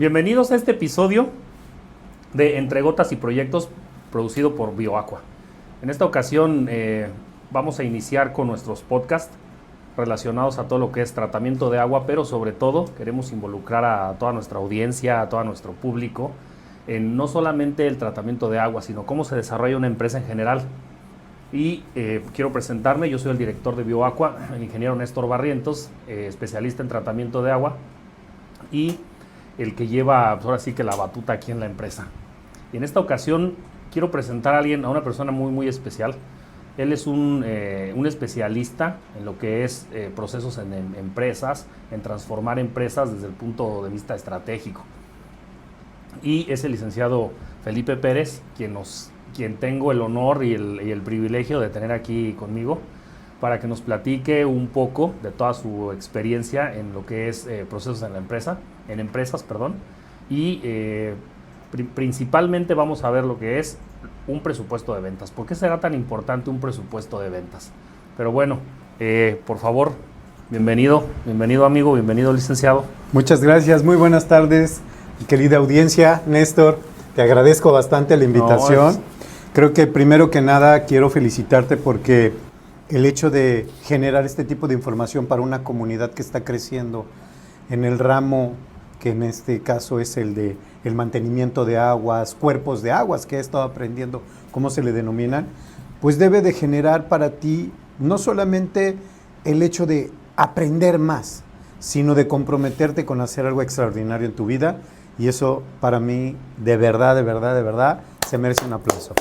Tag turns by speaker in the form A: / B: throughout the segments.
A: Bienvenidos a este episodio de Entre Gotas y Proyectos producido por BioAqua. En esta ocasión vamos a iniciar con nuestros podcasts relacionados a todo lo que es tratamiento de agua, pero sobre todo queremos involucrar a toda nuestra audiencia, a todo nuestro público, en no solamente el tratamiento de agua, sino cómo se desarrolla una empresa en general. Y quiero presentarme, yo soy el director de BioAqua, el ingeniero Néstor Barrientos, especialista en tratamiento de agua y el que lleva, pues ahora sí que la batuta aquí en la empresa. Y en esta ocasión quiero presentar a una persona muy especial. Él es un especialista en lo que es procesos en empresas, en transformar empresas desde el punto de vista estratégico. Y es el licenciado Felipe Pérez, quien tengo el honor y el privilegio de tener aquí conmigo para que nos platique un poco de toda su experiencia en lo que es procesos en empresas, y principalmente vamos a ver lo que es un presupuesto de ventas. ¿Por qué será tan importante un presupuesto de ventas? Pero bueno, por favor, bienvenido amigo, bienvenido licenciado.
B: Muchas gracias, muy buenas tardes, querida audiencia. Néstor, te agradezco bastante la invitación. Creo que primero que nada quiero felicitarte porque el hecho de generar este tipo de información para una comunidad que está creciendo en el ramo, que en este caso es el de el mantenimiento de aguas, cuerpos de aguas, que he estado aprendiendo cómo se le denominan, pues debe de generar para ti no solamente el hecho de aprender más, sino de comprometerte con hacer algo extraordinario en tu vida, y eso para mí de verdad se merece un aplauso.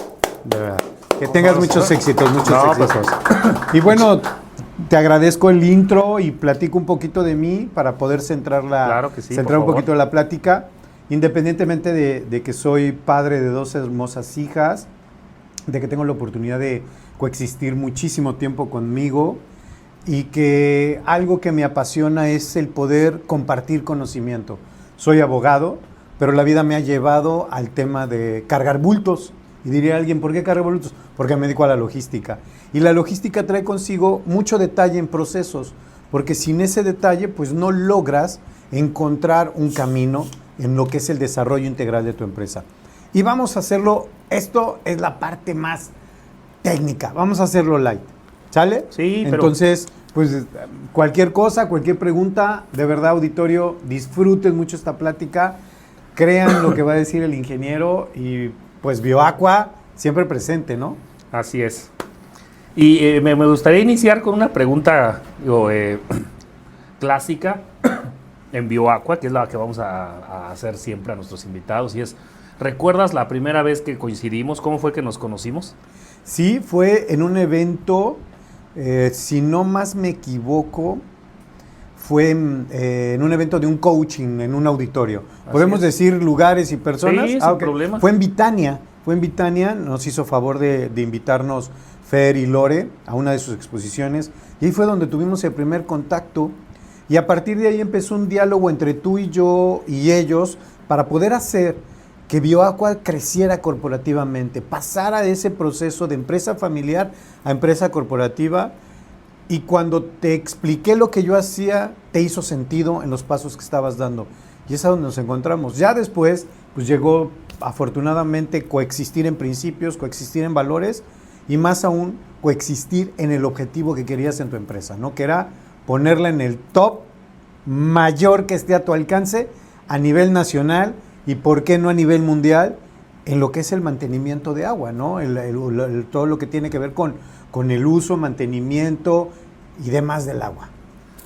B: De verdad. Que tengas muchos éxitos, éxitos. Y bueno, te agradezco el intro y platico un poquito de mí para poder centrar un poquito la plática. Independientemente de que soy padre de dos hermosas hijas, de que tengo la oportunidad de coexistir muchísimo tiempo conmigo y que algo que me apasiona es el poder compartir conocimiento. Soy abogado, pero la vida me ha llevado al tema de cargar bultos. Y diría alguien, ¿por qué cargar bultos? Porque me dedico a la logística. Y la logística trae consigo mucho detalle en procesos, porque sin ese detalle, pues no logras encontrar un camino en lo que es el desarrollo integral de tu empresa. Y vamos a hacerlo, esto es la parte más técnica, vamos a hacerlo light, ¿sale?
A: Sí, pero...
B: Entonces, pues cualquier cosa, cualquier pregunta, de verdad, auditorio, disfruten mucho esta plática, crean lo que va a decir el ingeniero y pues BioAqua siempre presente, ¿no?
A: Así es. Y me gustaría iniciar con una pregunta clásica en BioAqua, que es la que vamos a hacer siempre a nuestros invitados, y es, ¿recuerdas la primera vez que coincidimos? ¿Cómo fue que nos conocimos?
B: Sí, fue en un evento, si no más me equivoco, fue en un evento de un coaching, en un auditorio. ¿Podemos decir lugares y personas?
A: Sí, sin problema.
B: Fue en Vitania, nos hizo favor de invitarnos Fer y Lore a una de sus exposiciones, y ahí fue donde tuvimos el primer contacto, y a partir de ahí empezó un diálogo entre tú y yo y ellos para poder hacer que BioAqua creciera corporativamente, pasara de ese proceso de empresa familiar a empresa corporativa. Y cuando te expliqué lo que yo hacía, te hizo sentido en los pasos que estabas dando. Y es a donde nos encontramos. Ya después, pues llegó afortunadamente coexistir en principios, coexistir en valores y más aún coexistir en el objetivo que querías en tu empresa, ¿no? Que era ponerla en el top mayor que esté a tu alcance a nivel nacional y, ¿por qué no a nivel mundial? En lo que es el mantenimiento de agua, ¿no? Todo lo que tiene que ver con el uso, mantenimiento y demás del agua.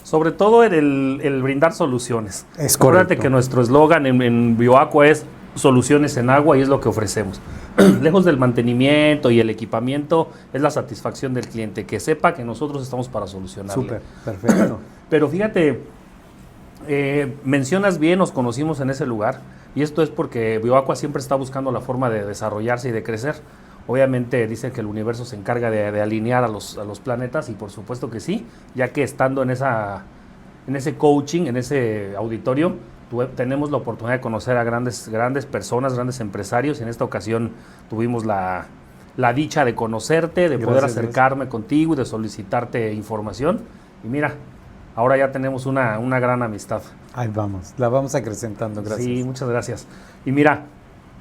A: Sobre todo el brindar soluciones.
B: Es correcto.
A: Acuérdate que nuestro eslogan en BioAqua es soluciones en agua, y es lo que ofrecemos. Lejos del mantenimiento y el equipamiento, es la satisfacción del cliente, que sepa que nosotros estamos para solucionarle.
B: Súper, perfecto.
A: Pero fíjate, mencionas bien, nos conocimos en ese lugar, y esto es porque BioAqua siempre está buscando la forma de desarrollarse y de crecer. Obviamente dicen que el universo se encarga de alinear a los planetas, y por supuesto que sí, ya que estando en ese coaching, en ese auditorio, tenemos la oportunidad de conocer a grandes personas, grandes empresarios, y en esta ocasión tuvimos la dicha de conocerte, de poder acercarme contigo y de solicitarte información. Y mira, ahora ya tenemos una gran amistad.
B: Ahí vamos, la vamos acrecentando, gracias.
A: Sí, muchas gracias. Y mira,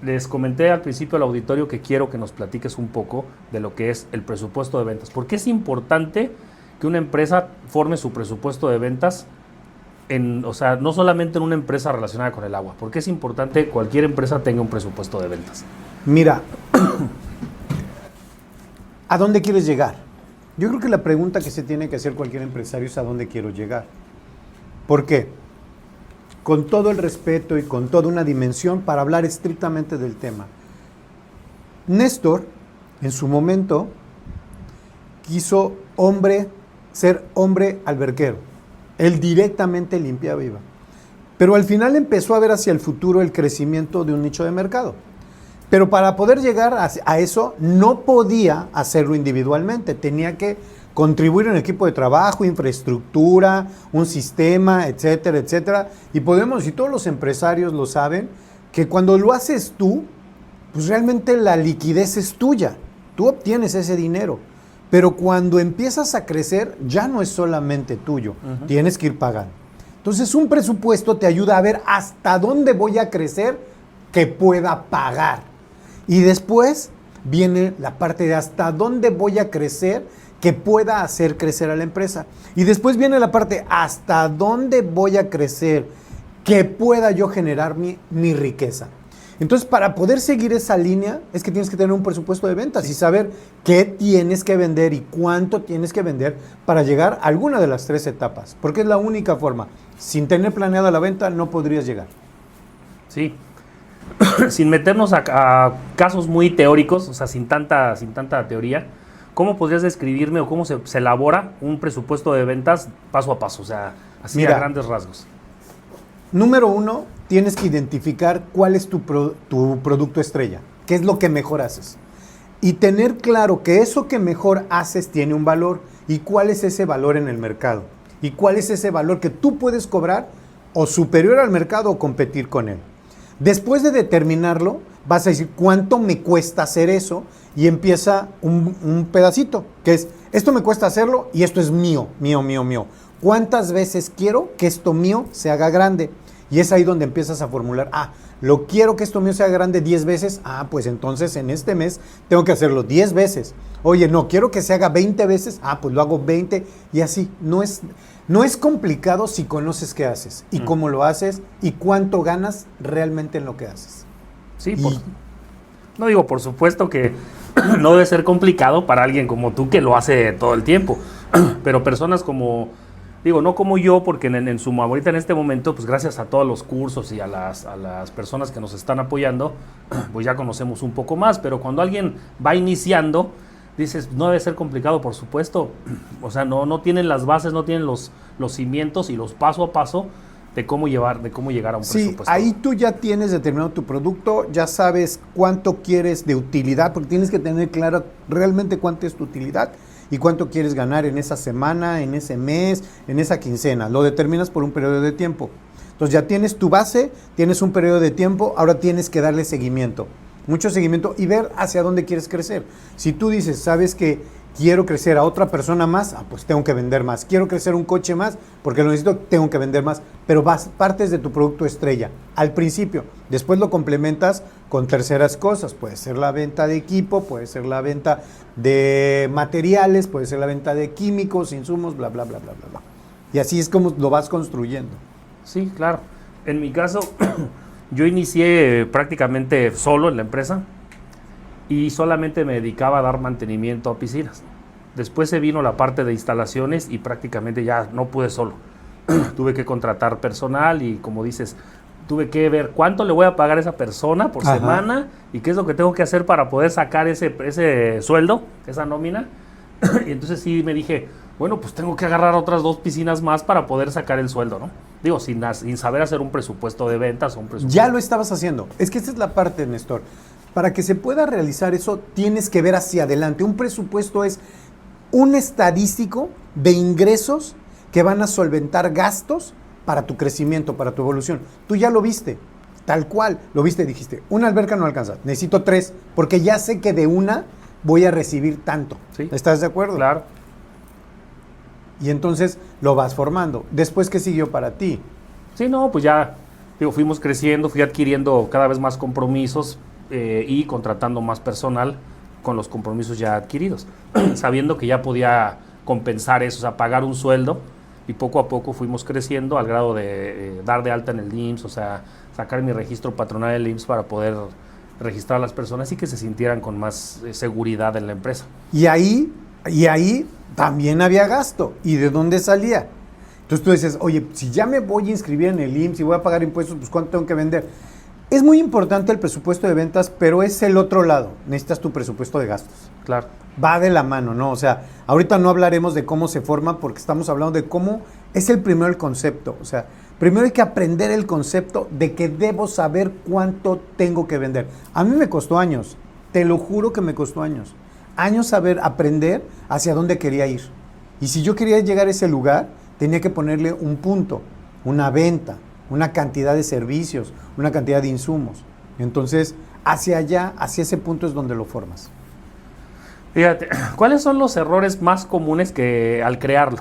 A: les comenté al principio al auditorio que quiero que nos platiques un poco de lo que es el presupuesto de ventas. ¿Por qué es importante que una empresa forme su presupuesto de ventas? O sea, no solamente en una empresa relacionada con el agua. ¿Por qué es importante que cualquier empresa tenga un presupuesto de ventas?
B: Mira, ¿a dónde quieres llegar? Yo creo que la pregunta que se tiene que hacer cualquier empresario es ¿a dónde quiero llegar? ¿Por qué? Con todo el respeto y con toda una dimensión para hablar estrictamente del tema. Néstor, en su momento, quiso ser hombre alberquero. Él directamente limpiaba y iba. Pero al final empezó a ver hacia el futuro el crecimiento de un nicho de mercado. Pero para poder llegar a eso, no podía hacerlo individualmente. Tenía que contribuir en equipo de trabajo, infraestructura, un sistema, etcétera, etcétera. Y podemos, y todos los empresarios lo saben, que cuando lo haces tú, pues realmente la liquidez es tuya. Tú obtienes ese dinero. Pero cuando empiezas a crecer, ya no es solamente tuyo. Tienes que ir pagando. Entonces, un presupuesto te ayuda a ver hasta dónde voy a crecer que pueda pagar. Y después viene la parte de hasta dónde voy a crecer que pueda hacer crecer a la empresa. Y después viene la parte hasta dónde voy a crecer que pueda yo generar mi riqueza. Entonces, para poder seguir esa línea, es que tienes que tener un presupuesto de ventas y saber qué tienes que vender y cuánto tienes que vender para llegar a alguna de las 3 etapas. Porque es la única forma. Sin tener planeada la venta, no podrías llegar.
A: Sí. Sin meternos a casos muy teóricos, o sea, sin tanta teoría, ¿cómo podrías describirme o cómo se elabora un presupuesto de ventas paso a paso? O sea, así
B: Mira,
A: a grandes rasgos.
B: Número 1, tienes que identificar cuál es tu producto estrella, qué es lo que mejor haces. Y tener claro que eso que mejor haces tiene un valor y cuál es ese valor en el mercado. Y cuál es ese valor que tú puedes cobrar o superior al mercado o competir con él. Después de determinarlo, vas a decir cuánto me cuesta hacer eso y empieza un pedacito, que es, esto me cuesta hacerlo y esto es mío. ¿Cuántas veces quiero que esto mío se haga grande? Y es ahí donde empiezas a formular, lo quiero que esto mío sea grande 10 veces, pues entonces en este mes tengo que hacerlo 10 veces. Oye, no, quiero que se haga 20 veces, pues lo hago 20 y así. No es complicado si conoces qué haces y cómo lo haces y cuánto ganas realmente en lo que haces.
A: Sí, no digo, por supuesto que no debe ser complicado para alguien como tú que lo hace todo el tiempo, pero personas como, digo, no como yo, porque ahorita en este momento, pues gracias a todos los cursos y a las personas que nos están apoyando, pues ya conocemos un poco más, pero cuando alguien va iniciando, dices, no debe ser complicado, por supuesto. O sea, no tienen las bases, no tienen los cimientos y los paso a paso de cómo llegar a un presupuesto.
B: Sí, ahí tú ya tienes determinado tu producto, ya sabes cuánto quieres de utilidad, porque tienes que tener claro realmente cuánto es tu utilidad y cuánto quieres ganar en esa semana, en ese mes, en esa quincena. Lo determinas por un periodo de tiempo. Entonces ya tienes tu base, tienes un periodo de tiempo, ahora tienes que darle seguimiento. Mucho seguimiento y ver hacia dónde quieres crecer. Si tú dices, sabes que quiero crecer a otra persona más, pues tengo que vender más. Quiero crecer un coche más, porque lo necesito, tengo que vender más. Pero partes de tu producto estrella al principio. Después lo complementas con terceras cosas. Puede ser la venta de equipo, puede ser la venta de materiales, puede ser la venta de químicos, insumos, bla, bla, bla, bla, bla, bla. Y así es como lo vas construyendo.
A: Sí, claro. En mi caso, yo inicié prácticamente solo en la empresa y solamente me dedicaba a dar mantenimiento a piscinas. Después se vino la parte de instalaciones y prácticamente ya no pude solo. Tuve que contratar personal y, como dices, tuve que ver cuánto le voy a pagar a esa persona por semana y qué es lo que tengo que hacer para poder sacar ese sueldo, esa nómina. Y entonces sí me dije, bueno, pues tengo que agarrar otras 2 piscinas más para poder sacar el sueldo, ¿no? Digo, sin saber hacer un presupuesto de ventas o un presupuesto.
B: Ya lo estabas haciendo. Es que esta es la parte, Néstor. Para que se pueda realizar eso, tienes que ver hacia adelante. Un presupuesto es un estadístico de ingresos que van a solventar gastos para tu crecimiento, para tu evolución. Tú ya lo viste, tal cual. Lo viste y dijiste, una alberca no alcanza, necesito 3, porque ya sé que de una voy a recibir tanto.
A: ¿Sí?
B: ¿Estás de acuerdo?
A: Claro.
B: Y entonces lo vas formando. ¿Después qué siguió para ti?
A: Sí, no, pues ya, digo, fuimos creciendo, fui adquiriendo cada vez más compromisos y contratando más personal con los compromisos ya adquiridos, sabiendo que ya podía compensar eso, o sea, pagar un sueldo, y poco a poco fuimos creciendo al grado de dar de alta en el IMSS, o sea, sacar mi registro patronal del IMSS para poder registrar a las personas y que se sintieran con más seguridad en la empresa.
B: Y ahí también había gasto. ¿Y de dónde salía? Entonces tú dices, oye, si ya me voy a inscribir en el IMSS y voy a pagar impuestos, pues ¿cuánto tengo que vender? Es muy importante el presupuesto de ventas, pero es el otro lado. Necesitas tu presupuesto de gastos.
A: Claro.
B: Va de la mano, ¿no? O sea, ahorita no hablaremos de cómo se forma porque estamos hablando de cómo es el concepto. O sea, primero hay que aprender el concepto de que debo saber cuánto tengo que vender. A mí me costó años, te lo juro que me costó años. Años aprender hacia dónde quería ir. Y si yo quería llegar a ese lugar, tenía que ponerle un punto, una venta, una cantidad de servicios, una cantidad de insumos. Entonces, hacia allá, hacia ese punto es donde lo formas.
A: Fíjate, ¿cuáles son los errores más comunes que al crearlo?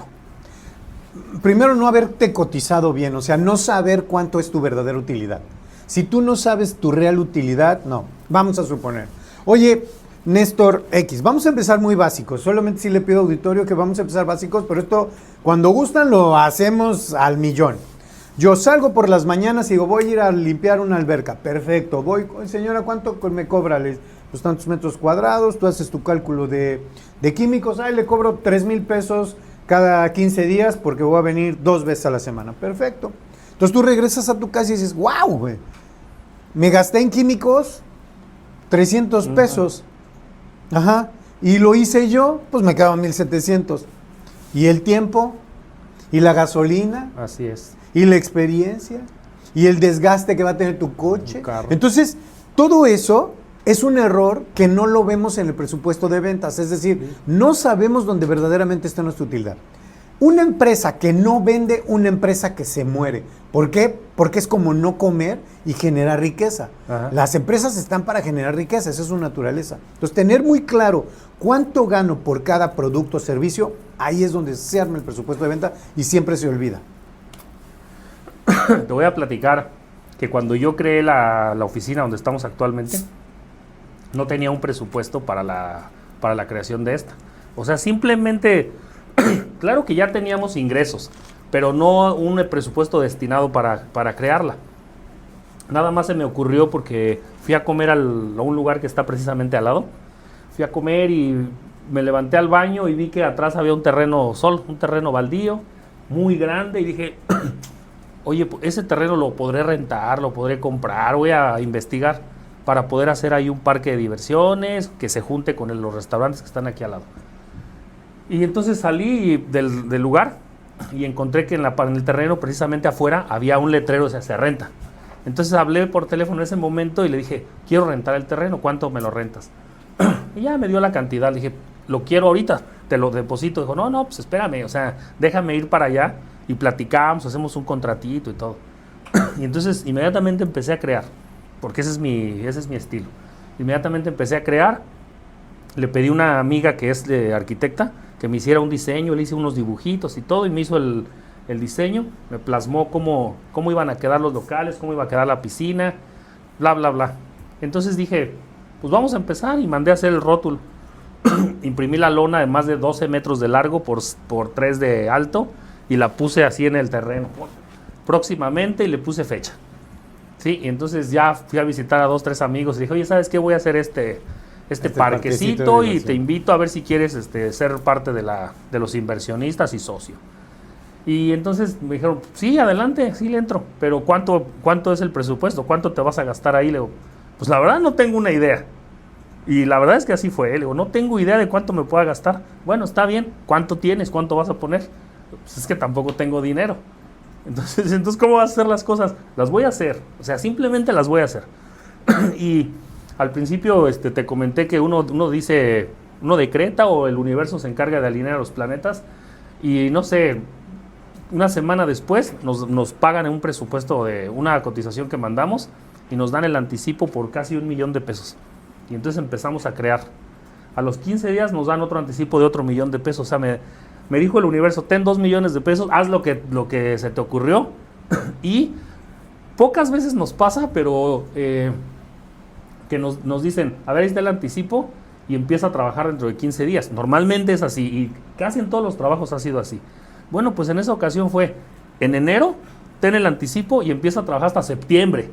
B: Primero, no haberte cotizado bien, o sea, no saber cuánto es tu verdadera utilidad. Si tú no sabes tu real utilidad, no. Vamos a suponer, oye, Néstor X, vamos a empezar muy básicos. Solamente si le pido auditorio que vamos a empezar básicos, pero esto, cuando gustan, lo hacemos al millón. Yo salgo por las mañanas y digo, voy a ir a limpiar una alberca. Perfecto, voy, señora, ¿cuánto me cobra? Pues tantos metros cuadrados, tú haces tu cálculo de químicos, le cobro 3,000 pesos cada 15 días porque voy a venir 2 veces a la semana. Perfecto. Entonces tú regresas a tu casa y dices, wow, güey, me gasté en químicos 300 pesos. Ajá. Y lo hice yo, pues me quedaban 1,700. ¿Y el tiempo? ¿Y la gasolina?
A: Así es.
B: ¿Y la experiencia? ¿Y el desgaste que va a tener tu coche? Entonces, todo eso es un error que no lo vemos en el presupuesto de ventas. Es decir, no sabemos dónde verdaderamente está nuestra utilidad. Una empresa que no vende, una empresa que se muere. ¿Por qué? Porque es como no comer y generar riqueza. Ajá. Las empresas están para generar riqueza, esa es su naturaleza. Entonces, tener muy claro cuánto gano por cada producto o servicio, ahí es donde se arma el presupuesto de venta y siempre se olvida.
A: Te voy a platicar que cuando yo creé la oficina donde estamos actualmente, no tenía un presupuesto para la creación de esta. O sea, simplemente, claro que ya teníamos ingresos, pero no un presupuesto destinado para crearla. Nada más se me ocurrió porque fui a comer a un lugar que está precisamente al lado. Fui a comer y me levanté al baño y vi que atrás había un terreno baldío, muy grande, y dije, oye, ese terreno lo podré rentar, lo podré comprar, voy a investigar para poder hacer ahí un parque de diversiones que se junte con los restaurantes que están aquí al lado. Y entonces salí del lugar y encontré que en el terreno, precisamente afuera, había un letrero, o sea, se renta. Entonces hablé por teléfono en ese momento y le dije, quiero rentar el terreno, ¿cuánto me lo rentas? Y ya me dio la cantidad, le dije, lo quiero ahorita, te lo deposito. Dijo, no, pues espérame, o sea, déjame ir para allá y platicamos, hacemos un contratito y todo. Y entonces inmediatamente empecé a crear, porque ese es mi estilo. Inmediatamente empecé a crear, le pedí a una amiga que es de arquitecta que me hiciera un diseño, le hice unos dibujitos y todo, y me hizo el diseño, me plasmó cómo iban a quedar los locales, cómo iba a quedar la piscina, bla, bla, bla. Entonces dije, pues vamos a empezar, y mandé a hacer el rótulo. Imprimí la lona de más de 12 metros de largo por 3 de alto y la puse así en el terreno. Próximamente, y le puse fecha. Sí, y entonces ya fui a visitar a 2, 3 amigos y dije, oye, ¿sabes qué? Voy a hacer este parquecito y te invito a ver si quieres ser parte de los inversionistas y socio. Y entonces me dijeron, sí, adelante, sí le entro, pero ¿cuánto es el presupuesto? ¿Cuánto te vas a gastar ahí? Le digo, pues la verdad no tengo una idea. Y la verdad es que así fue. Le digo, no tengo idea de cuánto me pueda gastar. Bueno, está bien, ¿cuánto tienes? ¿Cuánto vas a poner? Pues es que tampoco tengo dinero. Entonces, ¿cómo vas a hacer las cosas? Las voy a hacer, o sea, simplemente las voy a hacer. Y al principio te comenté que uno decreta o el universo se encarga de alinear a los planetas, y no sé, una semana después nos pagan en un presupuesto de una cotización que mandamos y nos dan el anticipo por casi 1,000,000 de pesos. Y entonces empezamos a crear. A los 15 días nos dan otro anticipo de otro 1,000,000 de pesos. O sea, me dijo el universo, ten 2 millones de pesos, haz lo que se te ocurrió. Y pocas veces nos pasa, pero que nos dicen, a ver, ahí está el anticipo y empieza a trabajar dentro de 15 días. Normalmente es así y casi en todos los trabajos ha sido así. Bueno, pues en esa ocasión fue en enero, ten el anticipo y empieza a trabajar hasta septiembre.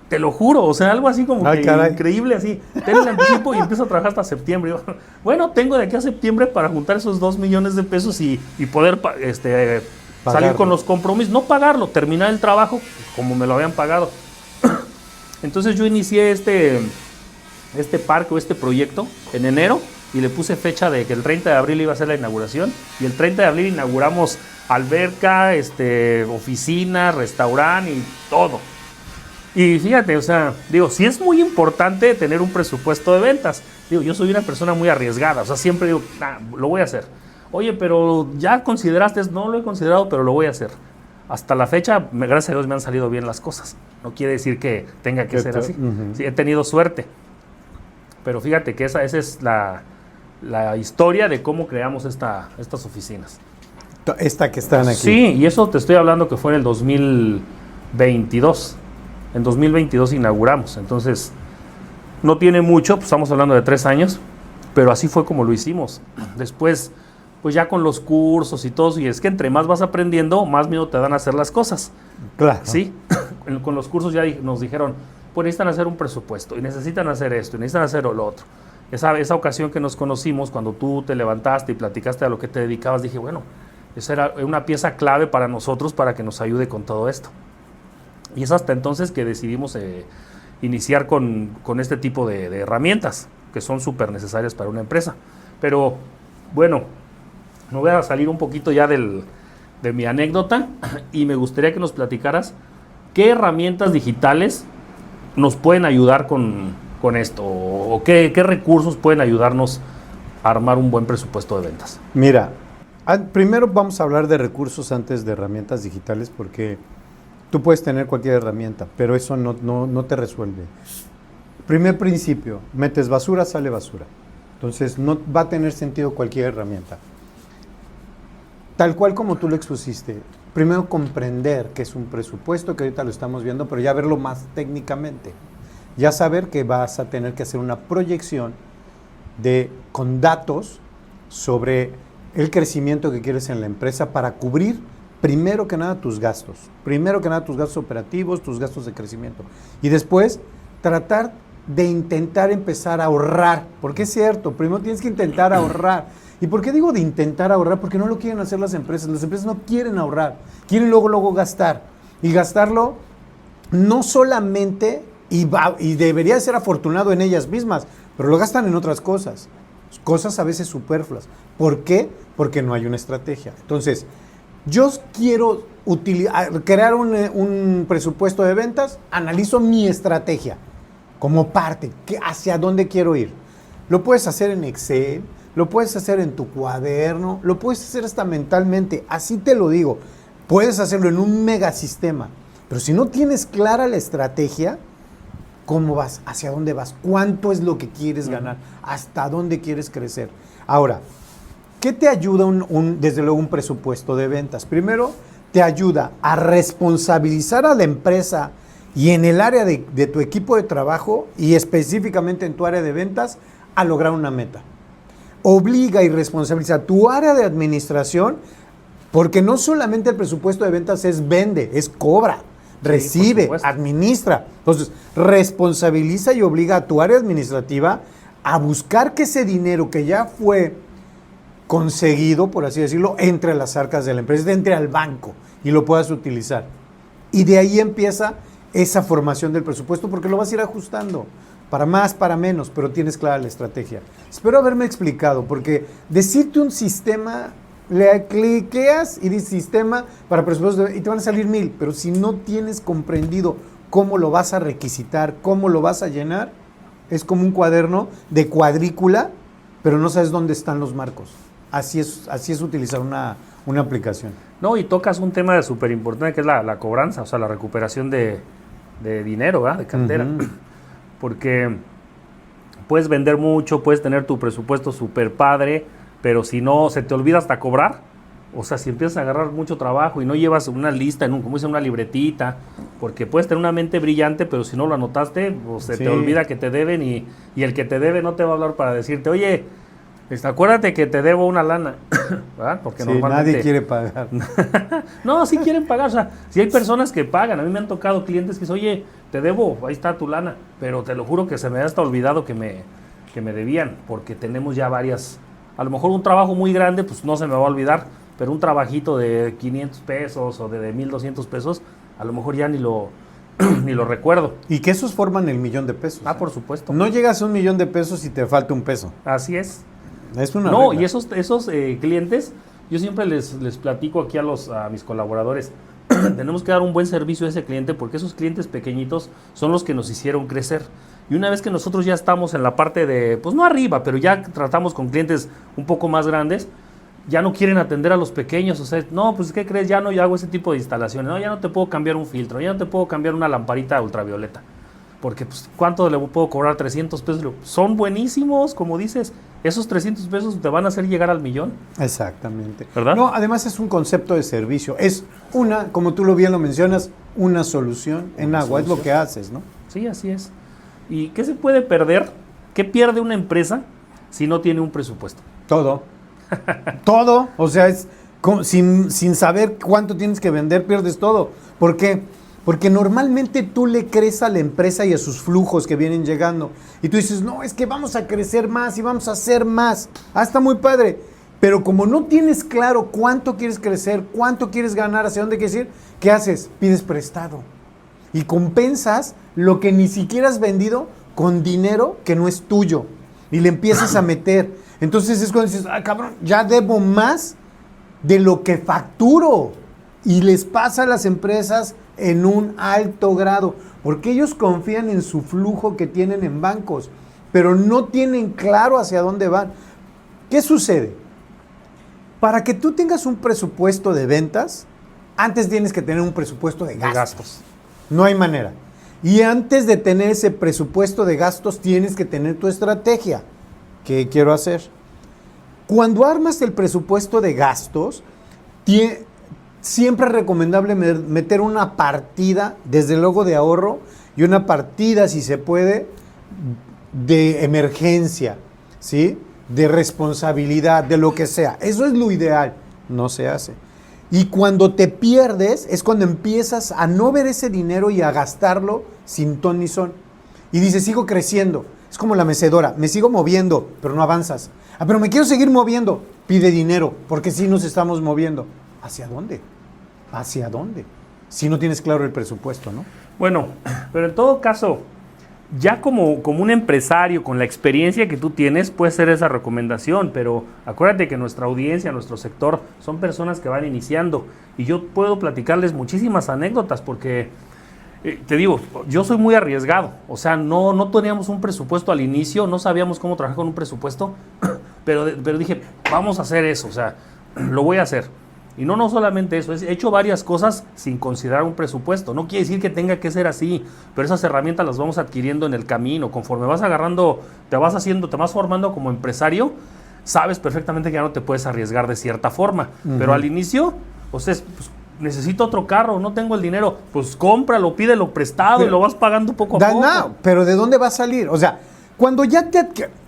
A: Te lo juro, o sea, algo así como que increíble así. Ten el anticipo y empieza a trabajar hasta septiembre. Bueno, tengo de aquí a septiembre para juntar esos 2 millones de pesos y poder salir con los compromisos. No pagarlo, terminar el trabajo como me lo habían pagado. Entonces yo inicié este parque o este proyecto en enero y le puse fecha de que el 30 de abril iba a ser la inauguración. Y el 30 de abril inauguramos alberca, oficina, restaurante y todo. Y fíjate, o sea, digo, sí es muy importante tener un presupuesto de ventas. Digo, yo soy una persona muy arriesgada, o sea, siempre digo, lo voy a hacer. Oye, pero ¿ya consideraste? No lo he considerado, pero lo voy a hacer. Hasta la fecha, gracias a Dios, me han salido bien las cosas. No quiere decir que tenga que ser así. Uh-huh. Sí, he tenido suerte. Pero fíjate que esa es la historia de cómo creamos estas oficinas.
B: Esta que están aquí.
A: Sí, y eso te estoy hablando que fue en el 2022. En 2022 inauguramos, entonces no tiene mucho, pues estamos hablando de 3 años, pero así fue como lo hicimos. Después, pues ya con los cursos y todo, y es que entre más vas aprendiendo, más miedo te dan a hacer las cosas.
B: Claro.
A: Sí, con los cursos ya nos dijeron, pues necesitan hacer un presupuesto, y necesitan hacer esto, y necesitan hacer lo otro. Esa ocasión que nos conocimos, cuando tú te levantaste y platicaste a lo que te dedicabas, dije, bueno, esa era una pieza clave para nosotros para que nos ayude con todo esto. Y es hasta entonces que decidimos iniciar con este tipo de herramientas que son súper necesarias para una empresa. Pero bueno, me voy a salir un poquito ya de mi anécdota y me gustaría que nos platicaras qué herramientas digitales nos pueden ayudar con esto o qué recursos pueden ayudarnos a armar un buen presupuesto de ventas.
B: Mira, primero vamos a hablar de recursos antes de herramientas digitales porque tú puedes tener cualquier herramienta, pero eso no te resuelve. Primer principio, metes basura, sale basura. Entonces no va a tener sentido cualquier herramienta. Tal cual como tú lo expusiste, primero comprender qué es un presupuesto, que ahorita lo estamos viendo, pero ya verlo más técnicamente. Ya saber que vas a tener que hacer una proyección con datos sobre el crecimiento que quieres en la empresa para cubrir primero que nada tus gastos operativos, tus gastos de crecimiento. Y después tratar de intentar empezar a ahorrar, porque es cierto, primero tienes que intentar ahorrar. ¿Y por qué digo de intentar ahorrar? Porque no lo quieren hacer las empresas no quieren ahorrar, quieren luego gastar. Y gastarlo no solamente, y debería ser afortunado en ellas mismas, pero lo gastan en otras cosas a veces superfluas. ¿Por qué? Porque no hay una estrategia. Entonces, yo quiero crear un presupuesto de ventas, analizo mi estrategia como parte, hacia dónde quiero ir. Lo puedes hacer en Excel, lo puedes hacer en tu cuaderno, lo puedes hacer hasta mentalmente, así te lo digo. Puedes hacerlo en un megasistema, pero si no tienes clara la estrategia, ¿cómo vas? ¿Hacia dónde vas? ¿Cuánto es lo que quieres ganar? ¿Hasta dónde quieres crecer? Ahora, ¿qué te ayuda desde luego un presupuesto de ventas? Primero, te ayuda a responsabilizar a la empresa y en el área de tu equipo de trabajo y específicamente en tu área de ventas a lograr una meta. Obliga y responsabiliza a tu área de administración porque no solamente el presupuesto de ventas es vende, es cobra, recibe, administra. Entonces, responsabiliza y obliga a tu área administrativa a buscar que ese dinero que ya fue conseguido, por así decirlo, entre a las arcas de la empresa, entre al banco y lo puedas utilizar. Y de ahí empieza esa formación del presupuesto porque lo vas a ir ajustando, para más, para menos, pero tienes clara la estrategia. Espero haberme explicado, porque decirte un sistema, le cliqueas y dices sistema para presupuestos y te van a salir 1000, pero si no tienes comprendido cómo lo vas a requisitar, cómo lo vas a llenar, es como un cuaderno de cuadrícula, pero no sabes dónde están los marcos. Así es utilizar una aplicación.
A: No, y tocas un tema súper importante que es la cobranza, o sea, la recuperación de dinero, ¿verdad? De cartera. Uh-huh. Porque puedes vender mucho, puedes tener tu presupuesto súper padre, pero si no, se te olvida hasta cobrar. O sea, si empiezas a agarrar mucho trabajo y no llevas una lista, como dice, una libretita, porque puedes tener una mente brillante, pero si no lo anotaste, pues se te olvida que te deben y el que te debe no te va a hablar para decirte, oye, acuérdate que te debo una lana, ¿verdad? Porque normalmente
B: nadie quiere pagar.
A: No, sí quieren pagar, o sea, si hay personas que pagan, a mí me han tocado clientes que dicen, oye, te debo, ahí está tu lana, pero te lo juro que se me ha hasta olvidado que me debían, porque tenemos ya varias, a lo mejor un trabajo muy grande, pues no se me va a olvidar, pero un trabajito de 500 pesos o de 1,200 pesos, a lo mejor ya ni lo recuerdo.
B: Y que esos forman el $1,000,000.
A: Ah, por supuesto.
B: No llegas a $1,000,000 y te falta un peso.
A: Así es.
B: Es una
A: No,
B: regla.
A: y esos clientes, yo siempre les platico aquí a mis colaboradores, tenemos que dar un buen servicio a ese cliente porque esos clientes pequeñitos son los que nos hicieron crecer. Y una vez que nosotros ya estamos en la parte de, pues no arriba, pero ya tratamos con clientes un poco más grandes, ya no quieren atender a los pequeños, o sea, no, pues ¿qué crees? Ya no hago ese tipo de instalaciones, no, ya no te puedo cambiar un filtro, ya no te puedo cambiar una lamparita ultravioleta. Porque, pues, ¿cuánto le puedo cobrar? 300 pesos. Son buenísimos, como dices. Esos 300 pesos te van a hacer llegar al millón.
B: Exactamente.
A: ¿Verdad?
B: No, además es un concepto de servicio. Es una, como tú bien lo mencionas, una solución en agua. Es lo que haces, ¿no?
A: Sí, así es. ¿Y qué se puede perder? ¿Qué pierde una empresa si no tiene un presupuesto?
B: Todo. Todo. O sea, es sin saber cuánto tienes que vender, pierdes todo. ¿Por qué? Porque normalmente tú le crees a la empresa y a sus flujos que vienen llegando. Y tú dices, no, es que vamos a crecer más y vamos a hacer más. Ah, está muy padre. Pero como no tienes claro cuánto quieres crecer, cuánto quieres ganar, hacia dónde quieres ir, ¿qué haces? Pides prestado. Y compensas lo que ni siquiera has vendido con dinero que no es tuyo. Y le empiezas a meter. Entonces es cuando dices, ah, cabrón, ya debo más de lo que facturo. Y les pasa a las empresas en un alto grado, porque ellos confían en su flujo que tienen en bancos, pero no tienen claro hacia dónde van. ¿Qué sucede? Para que tú tengas un presupuesto de ventas, antes tienes que tener un presupuesto de gastos. No hay manera. Y antes de tener ese presupuesto de gastos, tienes que tener tu estrategia. ¿Qué quiero hacer? Cuando armas el presupuesto de gastos, siempre es recomendable meter una partida, desde luego de ahorro, y una partida, si se puede, de emergencia, ¿sí? De responsabilidad, de lo que sea. Eso es lo ideal. No se hace. Y cuando te pierdes, es cuando empiezas a no ver ese dinero y a gastarlo sin ton ni son. Y dices, sigo creciendo. Es como la mecedora. Me sigo moviendo, pero no avanzas. Ah, pero me quiero seguir moviendo. Pide dinero, porque sí nos estamos moviendo. ¿Hacia dónde? ¿Hacia dónde? Si no tienes claro el presupuesto, ¿no?
A: Bueno, pero en todo caso, ya como un empresario, con la experiencia que tú tienes, puede ser esa recomendación, pero acuérdate que nuestra audiencia, nuestro sector, son personas que van iniciando, y yo puedo platicarles muchísimas anécdotas, porque, te digo, yo soy muy arriesgado, o sea, no teníamos un presupuesto al inicio, no sabíamos cómo trabajar con un presupuesto, pero dije, vamos a hacer eso, o sea, lo voy a hacer. Y no solamente eso, he hecho varias cosas sin considerar un presupuesto. No quiere decir que tenga que ser así, pero esas herramientas las vamos adquiriendo en el camino. Conforme vas agarrando, te vas formando como empresario, sabes perfectamente que ya no te puedes arriesgar de cierta forma. Pero al inicio, o sea, pues, necesito otro carro, no tengo el dinero, pues cómpralo, pídelo prestado y lo vas pagando poco a poco.
B: No, pero ¿de dónde va a salir? O sea, cuando ya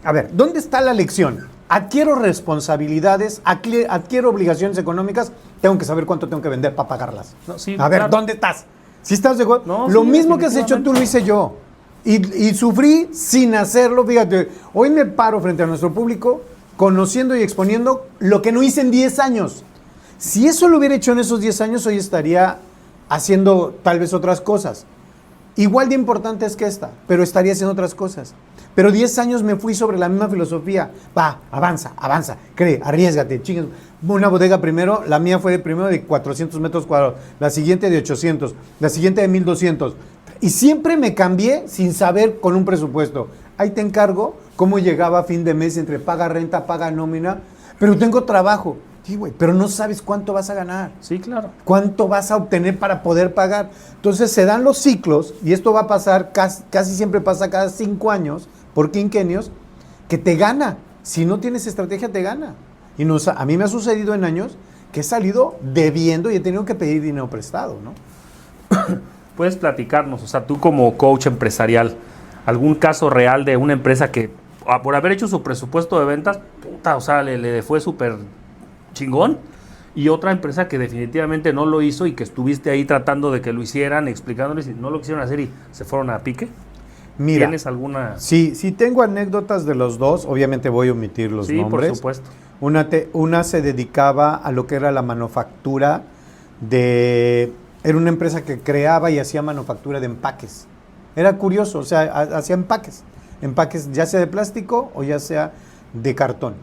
B: a ver, ¿dónde está la lección? Adquiero responsabilidades, adquiero obligaciones económicas, tengo que saber cuánto tengo que vender para pagarlas.
A: No, sí,
B: a ver,
A: claro.
B: ¿dónde estás? ¿Sí estás de acuerdo?
A: No,
B: lo
A: sí,
B: mismo que has hecho tú lo hice yo. Y sufrí sin hacerlo, fíjate. Hoy me paro frente a nuestro público conociendo y exponiendo lo que no hice en 10 años. Si eso lo hubiera hecho en esos 10 años, hoy estaría haciendo tal vez otras cosas. Igual de importante es que esta, pero estaría haciendo otras cosas. Pero 10 años me fui sobre la misma filosofía. Va, avanza, cree, arriésgate, chingas. Una bodega primero, la mía fue primero de 400 metros cuadrados, la siguiente de 800, la siguiente de 1200. Y siempre me cambié sin saber con un presupuesto. Ahí te encargo cómo llegaba a fin de mes entre paga renta, paga nómina, pero tengo trabajo. Sí, güey, pero no sabes cuánto vas a ganar.
A: Sí, claro.
B: Cuánto vas a obtener para poder pagar. Entonces se dan los ciclos, y esto va a pasar, casi siempre pasa cada 5 años, por quinquenios, que te gana. Si no tienes estrategia, te gana. Y a mí me ha sucedido en años que he salido debiendo y he tenido que pedir dinero prestado, ¿no?
A: Puedes platicarnos, o sea, tú como coach empresarial, algún caso real de una empresa que por haber hecho su presupuesto de ventas, puta, o sea, le fue súper chingón, y otra empresa que definitivamente no lo hizo y que estuviste ahí tratando de que lo hicieran, explicándoles y no lo quisieron hacer y se fueron a pique.
B: Mira,
A: ¿Tienes alguna?
B: Sí, tengo anécdotas de los dos, obviamente voy a omitir los nombres.
A: Por supuesto.
B: Una se dedicaba a lo que era la manufactura era una empresa que creaba y hacía manufactura de empaques. Era curioso, o sea, hacía empaques ya sea de plástico o ya sea de cartón.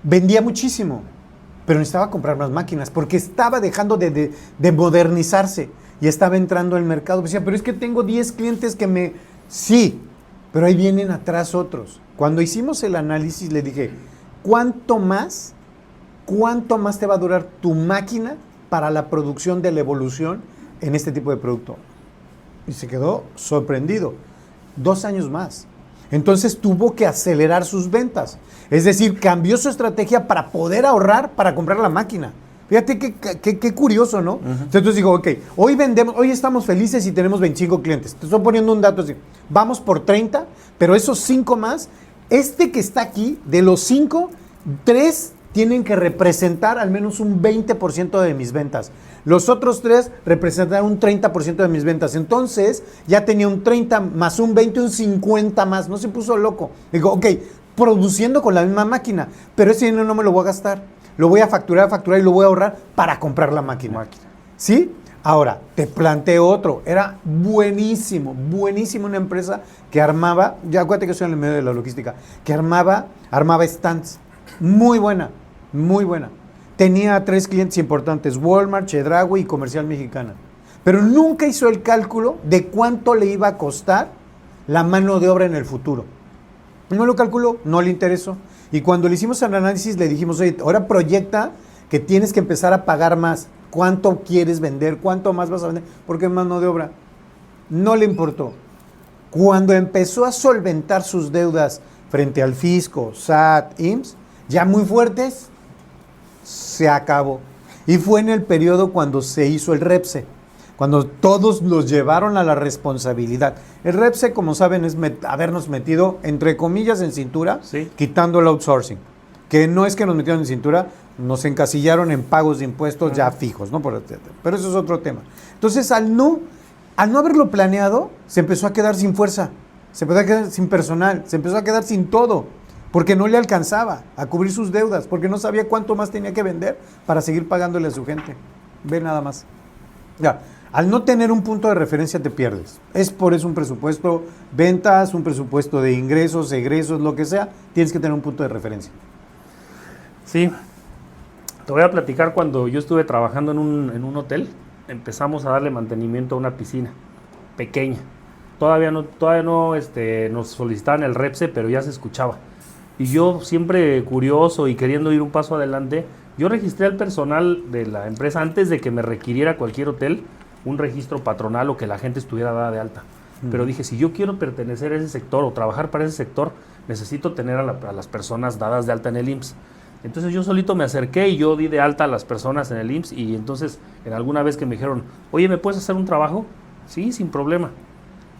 B: Vendía muchísimo, pero necesitaba comprar más máquinas porque estaba dejando de modernizarse y estaba entrando al mercado. Decía, pero es que tengo 10 clientes que me... Sí, pero ahí vienen atrás otros. Cuando hicimos el análisis le dije, ¿cuánto más te va a durar tu máquina para la producción de la evolución en este tipo de producto? Y se quedó sorprendido. 2 años más. Entonces tuvo que acelerar sus ventas. Es decir, cambió su estrategia para poder ahorrar para comprar la máquina. Fíjate qué curioso, ¿no? Entonces digo, ok, hoy estamos felices y tenemos 25 clientes. Te estoy poniendo un dato así. Vamos por 30, pero esos 5 más, que está aquí, de los 5, 3 tienen que representar al menos un 20% de mis ventas. Los otros 3 representan un 30% de mis ventas. Entonces, ya tenía un 30 más un 20, un 50 más. No se puso loco. Digo, ok, produciendo con la misma máquina, pero ese dinero no me lo voy a gastar. Lo voy a facturar y lo voy a ahorrar para comprar la máquina. ¿Sí? Ahora, te planteo otro. Era buenísimo una empresa que armaba, ya acuérdate que soy en el medio de la logística, que armaba stands. Muy buena. Tenía 3 clientes importantes, Walmart, Chedraui y Comercial Mexicana. Pero nunca hizo el cálculo de cuánto le iba a costar la mano de obra en el futuro. No lo calculó, no le interesó. Y cuando le hicimos el análisis le dijimos, oye, ahora proyecta que tienes que empezar a pagar más. ¿Cuánto quieres vender? ¿Cuánto más vas a vender? Porque es mano de obra. No le importó. Cuando empezó a solventar sus deudas frente al fisco, SAT, IMSS, ya muy fuertes, se acabó. Y fue en el periodo cuando se hizo el REPSE, cuando todos los llevaron a la responsabilidad. El REPSE, como saben, es habernos metido, entre comillas, en cintura,
A: sí,
B: quitando el outsourcing. Que no es que nos metieron en cintura, nos encasillaron en pagos de impuestos ya fijos, ¿no? Pero eso es otro tema. Entonces, al no haberlo planeado, se empezó a quedar sin fuerza, se empezó a quedar sin personal, se empezó a quedar sin todo, porque no le alcanzaba a cubrir sus deudas, porque no sabía cuánto más tenía que vender para seguir pagándole a su gente. Ve nada más. Ya, al no tener un punto de referencia te pierdes. Es por eso un presupuesto, ventas, un presupuesto de ingresos, egresos, lo que sea, tienes que tener un punto de referencia.
A: Sí, te voy a platicar cuando yo estuve trabajando en un hotel, empezamos a darle mantenimiento a una piscina pequeña. Todavía no nos solicitaban el REPSE, pero ya se escuchaba. Y yo siempre curioso y queriendo ir un paso adelante, yo registré al personal de la empresa antes de que me requiriera cualquier hotel un registro patronal o que la gente estuviera dada de alta. Pero dije, si yo quiero pertenecer a ese sector o trabajar para ese sector, necesito tener a las personas dadas de alta en el IMSS. Entonces yo solito me acerqué y yo di de alta a las personas en el IMSS y entonces en alguna vez que me dijeron, oye, ¿me puedes hacer un trabajo? Sí, sin problema.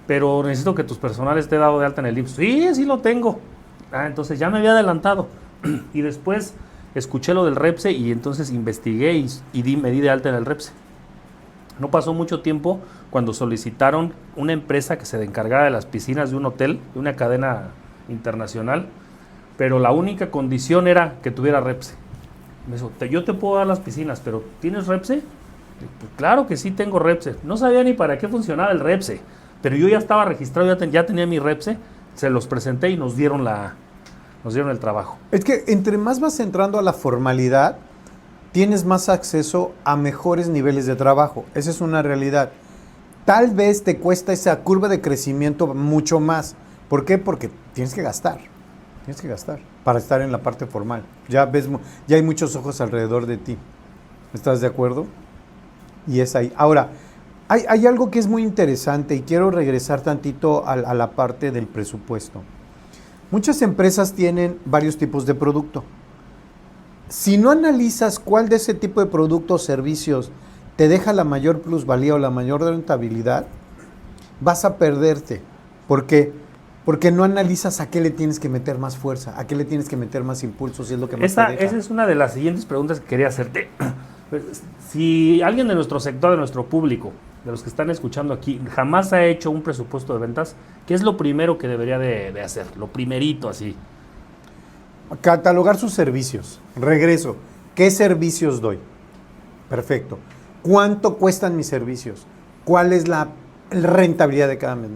A: Pero necesito que tus personal esté dado de alta en el IMSS. Sí lo tengo. Entonces ya me había adelantado. Y después escuché lo del REPSE y entonces investigué y me di de alta en el REPSE. No pasó mucho tiempo cuando solicitaron una empresa que se encargara de las piscinas de un hotel, de una cadena internacional, pero la única condición era que tuviera REPSE. Me dijo, yo te puedo dar las piscinas, pero ¿tienes REPSE? Pues claro que sí tengo REPSE. No sabía ni para qué funcionaba el REPSE, pero yo ya estaba registrado, ya tenía mi REPSE, se los presenté y nos dieron el trabajo.
B: Es que entre más vas entrando a la formalidad, tienes más acceso a mejores niveles de trabajo. Esa es una realidad. Tal vez te cuesta esa curva de crecimiento mucho más. ¿Por qué? Porque tienes que gastar. Tienes que gastar para estar en la parte formal. Ya hay muchos ojos alrededor de ti. ¿Estás de acuerdo? Y es ahí. Ahora, hay algo que es muy interesante y quiero regresar tantito a la parte del presupuesto. Muchas empresas tienen varios tipos de producto. si no analizas cuál de ese tipo de productos o servicios te deja la mayor plusvalía o la mayor rentabilidad, vas a perderte. ¿Por qué? Porque no analizas a qué le tienes que meter más fuerza, a qué le tienes que meter más impulso, si es lo que más te deja.
A: Esa es una de las siguientes preguntas que quería hacerte. Si alguien de nuestro sector, de nuestro público, de los que están escuchando aquí, jamás ha hecho un presupuesto de ventas, ¿qué es lo primero que debería de hacer? Lo primerito, así.
B: Catalogar sus servicios. Regreso. ¿Qué servicios doy? Perfecto. ¿Cuánto cuestan mis servicios? ¿Cuál es la rentabilidad de cada mes?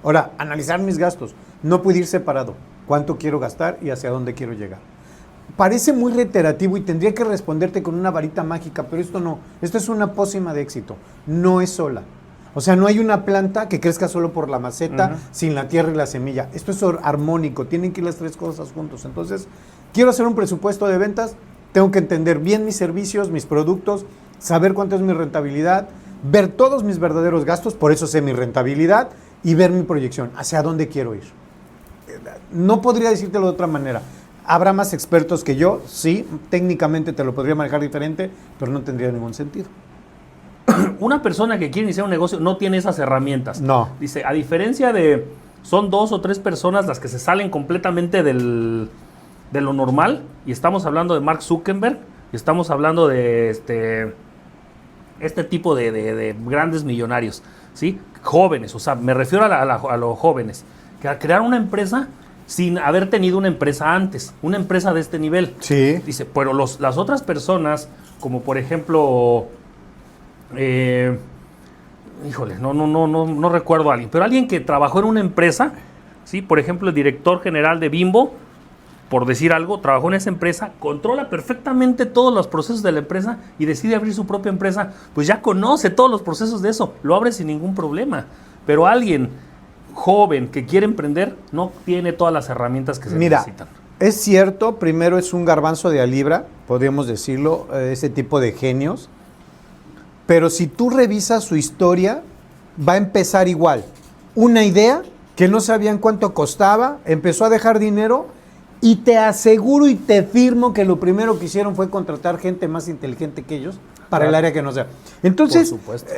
B: Ahora, analizar mis gastos. No puedo ir separado. ¿Cuánto quiero gastar y hacia dónde quiero llegar? Parece muy reiterativo y tendría que responderte con una varita mágica, pero esto no. Esto es una pócima de éxito. No es sola. O sea, no hay una planta que crezca solo por la maceta, sin la tierra y la semilla. Esto es armónico. Tienen que ir las tres cosas juntos. Entonces, quiero hacer un presupuesto de ventas. Tengo que entender bien mis servicios, mis productos, saber cuánto es mi rentabilidad, ver todos mis verdaderos gastos, por eso sé mi rentabilidad, y ver mi proyección, hacia dónde quiero ir. No podría decírtelo de otra manera. Habrá más expertos que yo, sí, técnicamente te lo podría manejar diferente, pero no tendría ningún sentido.
A: Una persona que quiere iniciar un negocio no tiene esas herramientas.
B: No.
A: Dice, a diferencia de, son 2 o 3 personas las que se salen completamente de lo normal, y estamos hablando de Mark Zuckerberg, y estamos hablando de este tipo de grandes millonarios, ¿sí? Jóvenes, o sea, me refiero a los jóvenes, que a crear una empresa sin haber tenido una empresa antes, una empresa de este nivel.
B: Sí.
A: Dice, pero las otras personas, como por ejemplo, híjole, no recuerdo a alguien, pero alguien que trabajó en una empresa, ¿sí? Por ejemplo, el director general de Bimbo, por decir algo, trabajó en esa empresa, controla perfectamente todos los procesos de la empresa y decide abrir su propia empresa, pues ya conoce todos los procesos de eso, lo abre sin ningún problema. Pero alguien joven que quiere emprender no tiene todas las herramientas que se necesitan.
B: Es cierto, primero es un garbanzo de a libra, podríamos decirlo, ese tipo de genios, pero si tú revisas su historia, va a empezar igual. Una idea que no sabían cuánto costaba, empezó a dejar dinero. Y te aseguro y te firmo que lo primero que hicieron fue contratar gente más inteligente que ellos para el área que no sea. Entonces,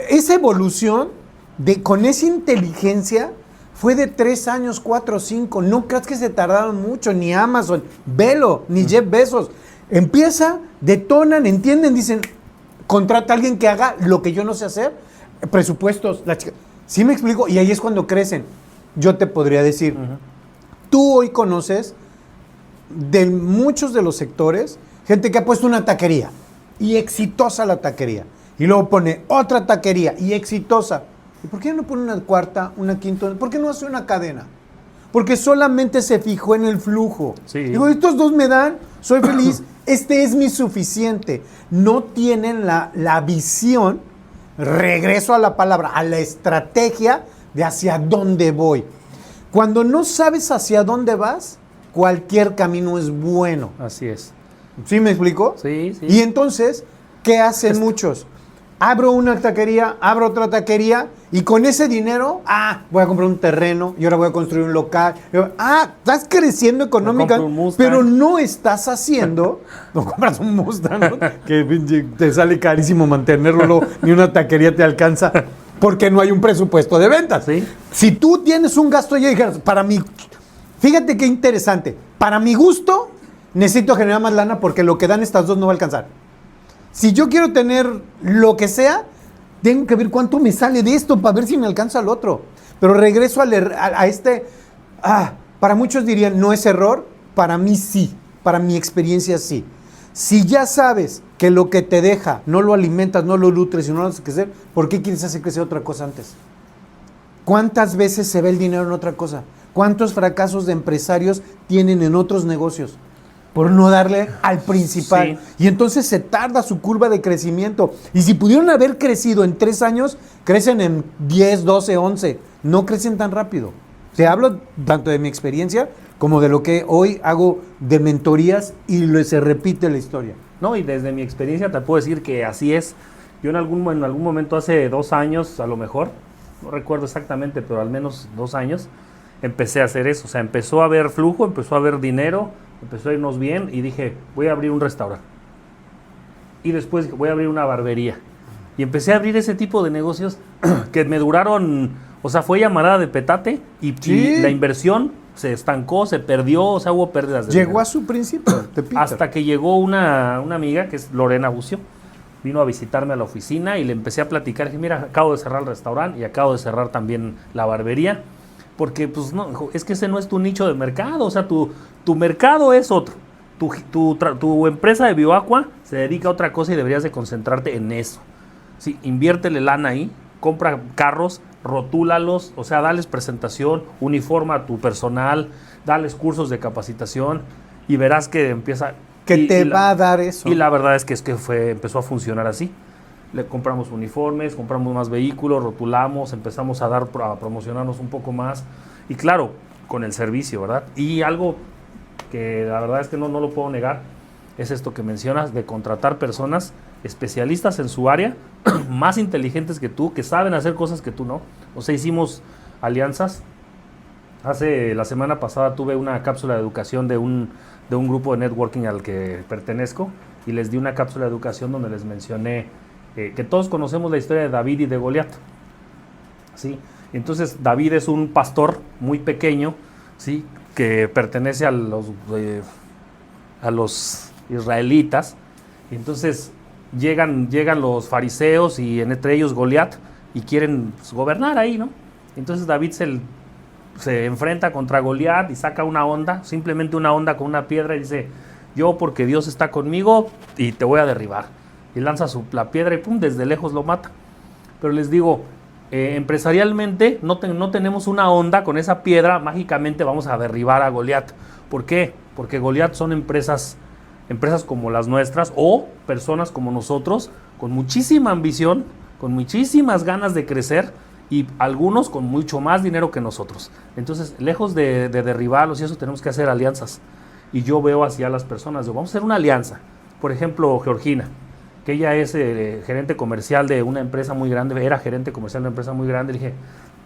B: esa evolución con esa inteligencia fue de 3 años, 4, 5. No creas que se tardaron mucho, ni Amazon, Velo, ni Jeff Bezos. Empieza, detonan, entienden, dicen, contrata a alguien que haga lo que yo no sé hacer. Presupuestos, la chica. ¿Sí me explico? Y ahí es cuando crecen. Yo te podría decir, tú hoy conoces de muchos de los sectores, gente que ha puesto una taquería y exitosa la taquería, y luego pone otra taquería y exitosa. ¿Y por qué no pone una cuarta, una quinta? ¿Por qué no hace una cadena? Porque solamente se fijó en el flujo.
A: Sí.
B: Digo, estos 2 me dan, soy feliz, este es mi suficiente. No tienen la visión, regreso a la palabra, a la estrategia de hacia dónde voy. Cuando no sabes hacia dónde vas, cualquier camino es bueno.
A: Así es.
B: ¿Sí me explico?
A: Sí.
B: Y entonces, ¿qué hacen muchos? Abro una taquería, abro otra taquería y con ese dinero, voy a comprar un terreno y ahora voy a construir un local. Estás creciendo económicamente, pero no estás haciendo, no compras un Mustang, ¿no? Que te sale carísimo mantenerlo, ni una taquería te alcanza, porque no hay un presupuesto de ventas.
A: ¿Sí?
B: Si tú tienes un gasto, ya dijeras, para mí, fíjate qué interesante, para mi gusto necesito generar más lana porque lo que dan estas 2 no va a alcanzar. Si yo quiero tener lo que sea, tengo que ver cuánto me sale de esto para ver si me alcanza el otro. Pero regreso a este, para muchos dirían, no es error, para mí sí, para mi experiencia sí. Si ya sabes que lo que te deja no lo alimentas, no lo nutres y no lo haces crecer, ¿por qué quieres hacer crecer otra cosa antes? ¿Cuántas veces se ve el dinero en otra cosa? ¿Cuántos fracasos de empresarios tienen en otros negocios? Por no darle al principal. Sí. Y entonces se tarda su curva de crecimiento. Y si pudieron haber crecido en 3 años, crecen en 10, 12, 11. No crecen tan rápido. Te hablo tanto de mi experiencia como de lo que hoy hago de mentorías y se repite la historia.
A: No, y desde mi experiencia te puedo decir que así es. Yo en algún momento, hace 2 años a lo mejor, no recuerdo exactamente, pero al menos 2 años, empecé a hacer eso. O sea, empezó a haber flujo, empezó a haber dinero, empezó a irnos bien y dije, voy a abrir un restaurante. y después dije, voy a abrir una barbería. Y empecé a abrir ese tipo de negocios que me duraron, o sea, fue llamarada de petate y la inversión se estancó, se perdió, o sea, hubo pérdidas de
B: Llegó
A: dinero.
B: a su principio, te Peter.
A: Hasta que llegó una amiga, que es Lorena Bucio, vino a visitarme a la oficina y le empecé a platicar. Dije, mira, acabo de cerrar el restaurante y acabo de cerrar también la barbería, porque pues no, es que ese no es tu nicho de mercado, o sea, tu mercado es otro. Tu empresa de Bioaqua se dedica a otra cosa y deberías de concentrarte en eso. Sí, inviértele lana ahí, compra carros, rotúlalos, o sea, dales presentación, uniforma a tu personal, dales cursos de capacitación y verás que empieza...
B: va a dar eso.
A: Y la verdad es que empezó a funcionar así. Le compramos uniformes, compramos más vehículos, rotulamos, empezamos a promocionarnos un poco más. Y claro, con el servicio, ¿verdad? Y algo que la verdad es que no lo puedo negar, es esto que mencionas, de contratar personas especialistas en su área, más inteligentes que tú, que saben hacer cosas que tú no. O sea, hicimos alianzas. La semana pasada tuve una cápsula de educación de un grupo de networking al que pertenezco y les di una cápsula de educación donde les mencioné que todos conocemos la historia de David y de Goliat. ¿Sí? Entonces David es un pastor muy pequeño, ¿sí? Que pertenece a los israelitas, y entonces llegan los fariseos y entre ellos Goliat y quieren pues, gobernar ahí, ¿no? Entonces David se enfrenta contra Goliat y saca una onda, simplemente una onda con una piedra y dice, yo porque Dios está conmigo y te voy a derribar. Y lanza la piedra y pum, desde lejos lo mata. Pero les digo, empresarialmente no tenemos una onda con esa piedra, mágicamente vamos a derribar a Goliat. ¿Por qué? Porque Goliat son empresas como las nuestras o personas como nosotros con muchísima ambición, con muchísimas ganas de crecer y algunos con mucho más dinero que nosotros. Entonces, lejos de derribarlos y eso, tenemos que hacer alianzas. Y yo veo hacia las personas, digo, vamos a hacer una alianza. Por ejemplo, Georgina, que ella es gerente comercial de una empresa muy grande, era gerente comercial de una empresa muy grande. Le dije,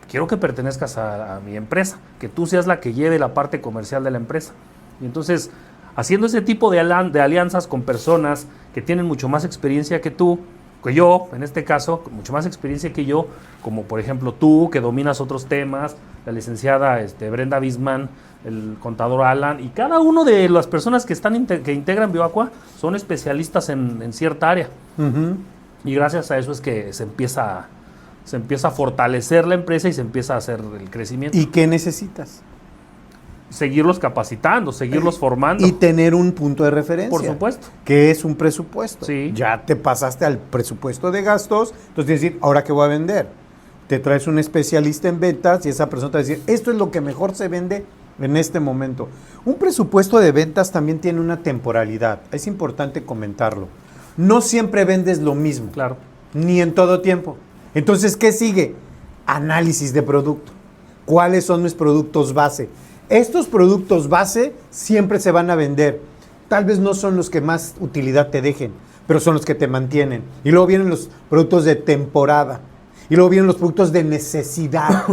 A: quiero que pertenezcas a mi empresa, que tú seas la que lleve la parte comercial de la empresa. Y entonces, haciendo ese tipo de alianzas con personas que tienen mucho más experiencia que tú, que yo, en este caso, con mucho más experiencia que yo, como por ejemplo tú, que dominas otros temas, la licenciada Brenda Bisman, el contador Alan, y cada uno de las personas que integran Bioaqua son especialistas en cierta área. Uh-huh. Y gracias a eso es que se empieza a fortalecer la empresa y se empieza a hacer el crecimiento.
B: ¿Y qué necesitas?
A: Seguirlos capacitando, seguirlos formando.
B: Y tener un punto de referencia.
A: Por supuesto.
B: Que es un presupuesto.
A: Sí.
B: Ya te pasaste al presupuesto de gastos, entonces tienes que decir, ¿ahora qué voy a vender? Te traes un especialista en ventas y esa persona te va a decir, esto es lo que mejor se vende en este momento. Un presupuesto de ventas también tiene una temporalidad. Es importante comentarlo. No siempre vendes lo mismo.
A: Claro.
B: Ni en todo tiempo. Entonces, ¿qué sigue? Análisis de producto. ¿Cuáles son mis productos base? Estos productos base siempre se van a vender. Tal vez no son los que más utilidad te dejen, pero son los que te mantienen. Y luego vienen los productos de temporada. Y luego vienen los productos de necesidad.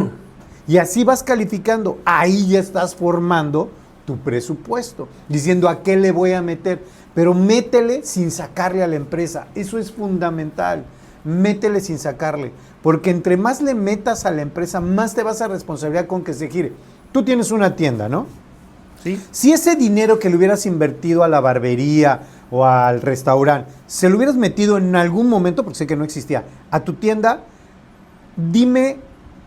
B: Y así vas calificando. Ahí ya estás formando tu presupuesto, diciendo a qué le voy a meter. Pero métele sin sacarle a la empresa. Eso es fundamental. Métele sin sacarle. Porque entre más le metas a la empresa, más te vas a responsabilizar con que se gire. Tú tienes una tienda, ¿no?
A: Sí.
B: Si ese dinero que le hubieras invertido a la barbería o al restaurante, se lo hubieras metido en algún momento, porque sé que no existía, a tu tienda, dime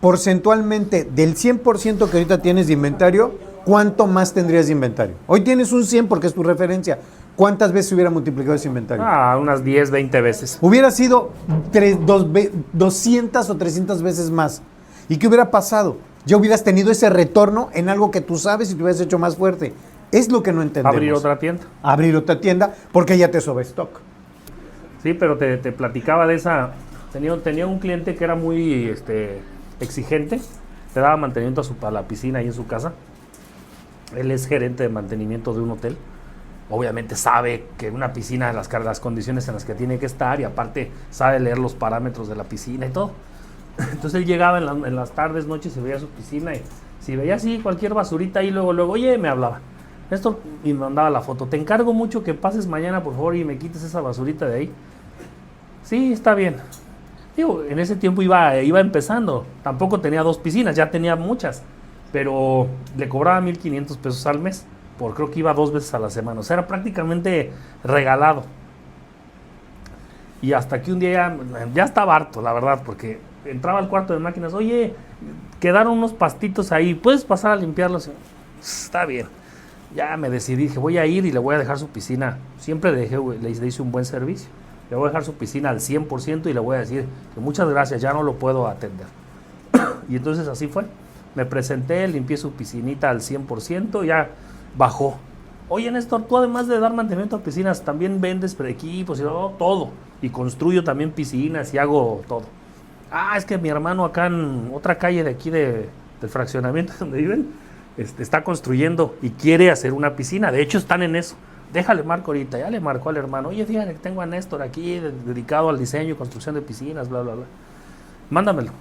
B: porcentualmente del 100% que ahorita tienes de inventario, ¿cuánto más tendrías de inventario? Hoy tienes un 100 porque es tu referencia. ¿Cuántas veces se hubiera multiplicado ese inventario?
A: Unas 10, 20 veces.
B: Hubiera sido 200 o 300 veces más. ¿Y qué hubiera pasado? Ya hubieras tenido ese retorno en algo que tú sabes y te hubieras hecho más fuerte. Es lo que no entendemos.
A: Abrir otra tienda.
B: Abrir otra tienda porque ya te sobra stock.
A: Sí, pero te platicaba de esa... Tenía un cliente que era muy exigente. Le daba mantenimiento a la piscina ahí en su casa. Él es gerente de mantenimiento de un hotel. Obviamente sabe que una piscina, las condiciones en las que tiene que estar, y aparte sabe leer los parámetros de la piscina y todo. Entonces él llegaba en las tardes, noches, y veía su piscina, y si veía así cualquier basurita ahí, luego, oye, me hablaba. Néstor, y me mandaba la foto, te encargo mucho que pases mañana, por favor, y me quites esa basurita de ahí. Sí, está bien. Digo, en ese tiempo iba empezando, tampoco tenía 2 piscinas, ya tenía muchas, pero le cobraba 1,500 pesos al mes, por creo que iba 2 veces a la semana, o sea, era prácticamente regalado. Y hasta que un día ya estaba harto, la verdad, porque entraba al cuarto de máquinas, oye, quedaron unos pastitos ahí, ¿puedes pasar a limpiarlos? Está bien. Ya me decidí, dije, voy a ir y le voy a dejar su piscina. Siempre le hice un buen servicio. Le voy a dejar su piscina al 100% y le voy a decir que muchas gracias, ya no lo puedo atender. Y entonces así fue. Me presenté, limpié su piscinita al 100%, ya bajó. Oye, Néstor, tú además de dar mantenimiento a piscinas, también vendes equipos y todo. Y construyo también piscinas y hago todo. Ah, es que mi hermano acá en otra calle de aquí del fraccionamiento donde viven, está construyendo y quiere hacer una piscina. De hecho, están en eso. Déjale marco ahorita. Ya le marcó al hermano. Oye, fíjate que tengo a Néstor aquí dedicado al diseño y construcción de piscinas, bla, bla, bla. Mándamelo.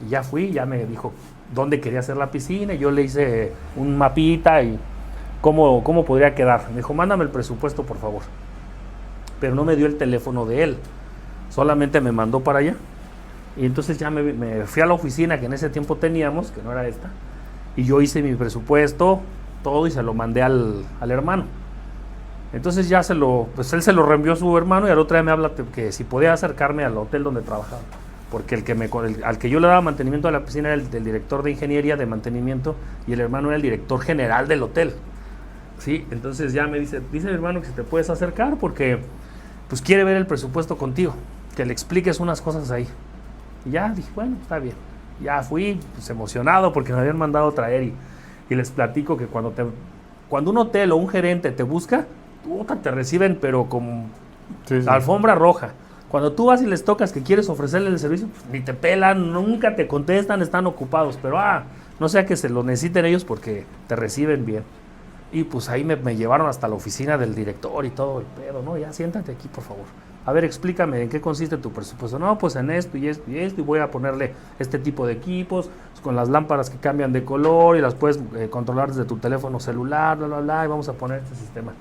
A: Y ya fui, ya me dijo dónde quería hacer la piscina. Y yo le hice un mapita y cómo podría quedar. Me dijo, mándame el presupuesto, por favor. Pero no me dio el teléfono de él. Solamente me mandó para allá. Y entonces ya me fui a la oficina que en ese tiempo teníamos, que no era esta. Y yo hice mi presupuesto, todo, y se lo mandé al hermano. Entonces ya pues él se lo reenvió a su hermano y al otro día me habla que si podía acercarme al hotel donde trabajaba. Porque al que yo le daba mantenimiento a la piscina era el director de ingeniería de mantenimiento y el hermano era el director general del hotel. ¿Sí? Entonces ya me dice mi hermano que si te puedes acercar porque pues quiere ver el presupuesto contigo, que le expliques unas cosas ahí. Y ya dije, bueno, está bien. Ya fui pues, emocionado porque me habían mandado traer y les platico que cuando un hotel o un gerente te busca, te reciben pero como alfombra roja. Cuando tú vas y les tocas que quieres ofrecerles el servicio, pues, ni te pelan, nunca te contestan, están ocupados, pero no sea que se lo necesiten ellos porque te reciben bien. Y pues ahí me llevaron hasta la oficina del director y todo el pedo, ¿no? Ya siéntate aquí, por favor. A ver, explícame en qué consiste tu presupuesto. No, pues en esto y esto y esto, y voy a ponerle este tipo de equipos, pues, con las lámparas que cambian de color y las puedes controlar desde tu teléfono celular, bla, bla, bla, y vamos a poner este sistema.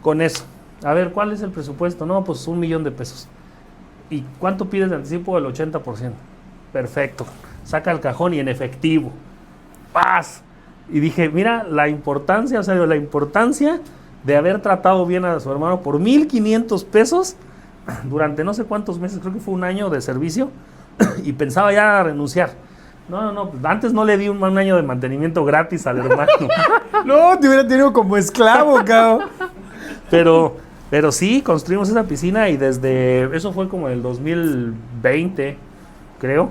A: Con eso. A ver, ¿cuál es el presupuesto? No, pues 1,000,000 de pesos. ¿Y cuánto pides de anticipo? El 80%. Perfecto. Saca el cajón y en efectivo. ¡Paz! Y dije, mira, la importancia de haber tratado bien a su hermano por 1,500 pesos durante no sé cuántos meses, creo que fue 1 año de servicio, y pensaba ya renunciar. No, antes no le di un año de mantenimiento gratis al hermano.
B: No, te hubiera tenido como esclavo, cabrón.
A: Pero sí, construimos esa piscina y eso fue como en el 2020, creo,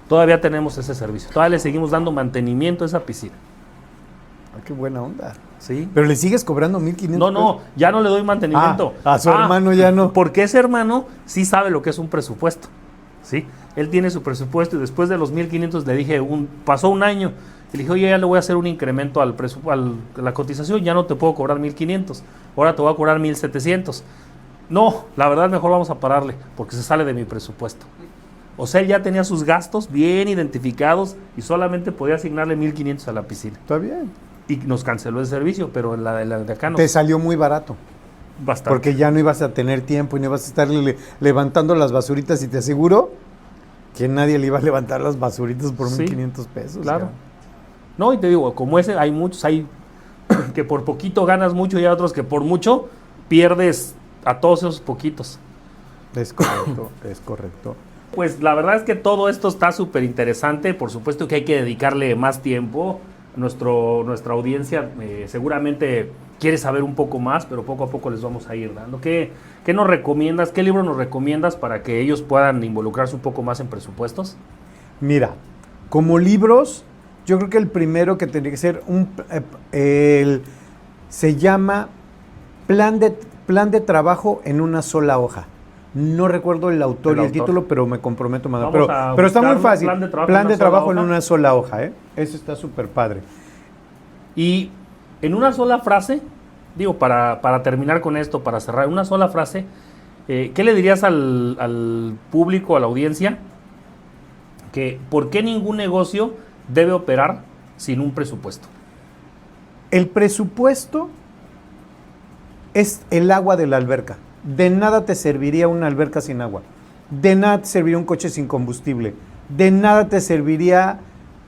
A: todavía tenemos ese servicio. Todavía le seguimos dando mantenimiento a esa piscina.
B: Qué buena onda.
A: Sí.
B: Pero le sigues cobrando 1,500
A: No, ya no le doy mantenimiento.
B: A su hermano ya no.
A: Porque ese hermano sí sabe lo que es un presupuesto. ¿Sí? Él tiene su presupuesto y después de los 1,500 le dije, pasó 1 año. Y le dije, oye, ya le voy a hacer un incremento a la cotización, ya no te puedo cobrar 1,500. Ahora te voy a cobrar 1,700. No, la verdad mejor vamos a pararle porque se sale de mi presupuesto. O sea, él ya tenía sus gastos bien identificados y solamente podía asignarle 1,500 a la piscina.
B: Está bien.
A: Y nos canceló el servicio, pero la de acá no.
B: Te salió muy barato.
A: Bastante.
B: Porque ya no ibas a tener tiempo y no ibas a estar levantando las basuritas y te aseguro que nadie le iba a levantar las basuritas por 1,500 pesos.
A: Claro. No, y te digo, como ese, hay muchos, hay que por poquito ganas mucho y hay otros que por mucho pierdes a todos esos poquitos.
B: Es correcto, es correcto.
A: Pues la verdad es que todo esto está súper interesante. Por supuesto que hay que dedicarle más tiempo. Nuestra audiencia seguramente quiere saber un poco más, pero poco a poco les vamos a ir dando. ¿Qué nos recomiendas? ¿Qué libro nos recomiendas para que ellos puedan involucrarse un poco más en presupuestos?
B: Mira, como libros, yo creo que el primero que tendría que ser se llama Plan de Trabajo en una sola hoja. No recuerdo el autor y el título, pero me comprometo más. Pero está muy fácil. Plan de trabajo en una sola hoja. Eso está súper padre.
A: Y en una sola frase, digo, para terminar con esto, para cerrar, una sola frase, ¿qué le dirías al público, a la audiencia? ¿Por qué ningún negocio debe operar sin un presupuesto?
B: El presupuesto es el agua de la alberca. De nada te serviría una alberca sin agua. De nada te serviría un coche sin combustible. De nada te serviría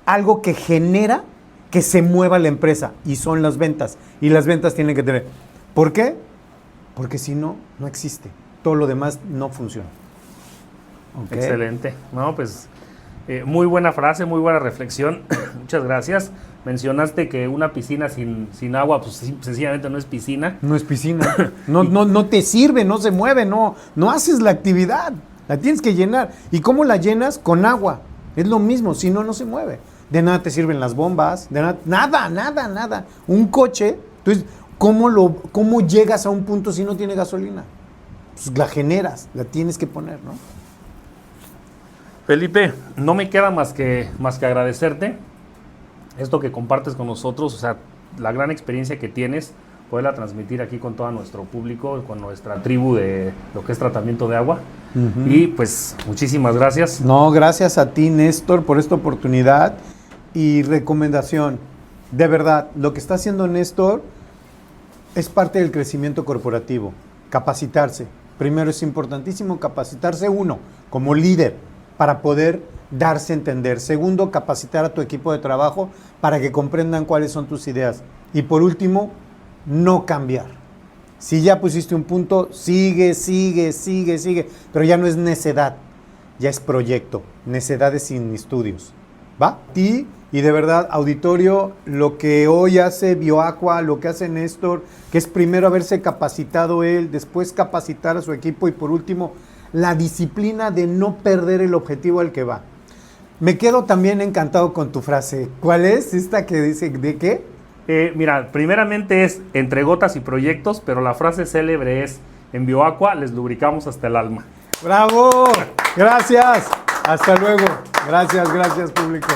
B: algo que genera que se mueva la empresa. Y son las ventas. Y las ventas tienen que tener. ¿Por qué? Porque si no, no existe. Todo lo demás no funciona.
A: ¿Okay? Excelente. No, pues muy buena frase, muy buena reflexión. Muchas gracias. Mencionaste que una piscina sin agua, pues sencillamente no es piscina.
B: No es piscina. No te sirve, no se mueve, no haces la actividad. La tienes que llenar. ¿Y cómo la llenas? Con agua. Es lo mismo, si no, no se mueve. De nada te sirven las bombas, de nada. Un coche, entonces, ¿cómo llegas a un punto si no tiene gasolina? Pues la generas, la tienes que poner, ¿no?
A: Felipe, no me queda más que agradecerte esto que compartes con nosotros, o sea, la gran experiencia que tienes, poderla transmitir aquí con todo nuestro público, con nuestra tribu de lo que es tratamiento de agua. Uh-huh. Y pues muchísimas gracias.
B: No, gracias a ti, Néstor, por esta oportunidad y recomendación. De verdad, lo que está haciendo Néstor es parte del crecimiento corporativo. Capacitarse. Primero es importantísimo capacitarse, uno, como líder, para poder darse a entender. Segundo, capacitar a tu equipo de trabajo para que comprendan cuáles son tus ideas. Y por último, no cambiar. Si ya pusiste un punto, sigue. Pero ya no es necedad, ya es proyecto. Necedad es sin estudios. ¿Va? Ti y de verdad, auditorio, lo que hoy hace Bioaqua, lo que hace Néstor, que es primero haberse capacitado él, después capacitar a su equipo y por último, la disciplina de no perder el objetivo al que va. Me quedo también encantado con tu frase. ¿Cuál es esta que dice de qué?
A: Mira, primeramente es entre gotas y proyectos, pero la frase célebre es: en Bioaqua les lubricamos hasta el alma.
B: ¡Bravo! Gracias. Hasta luego. Gracias, público.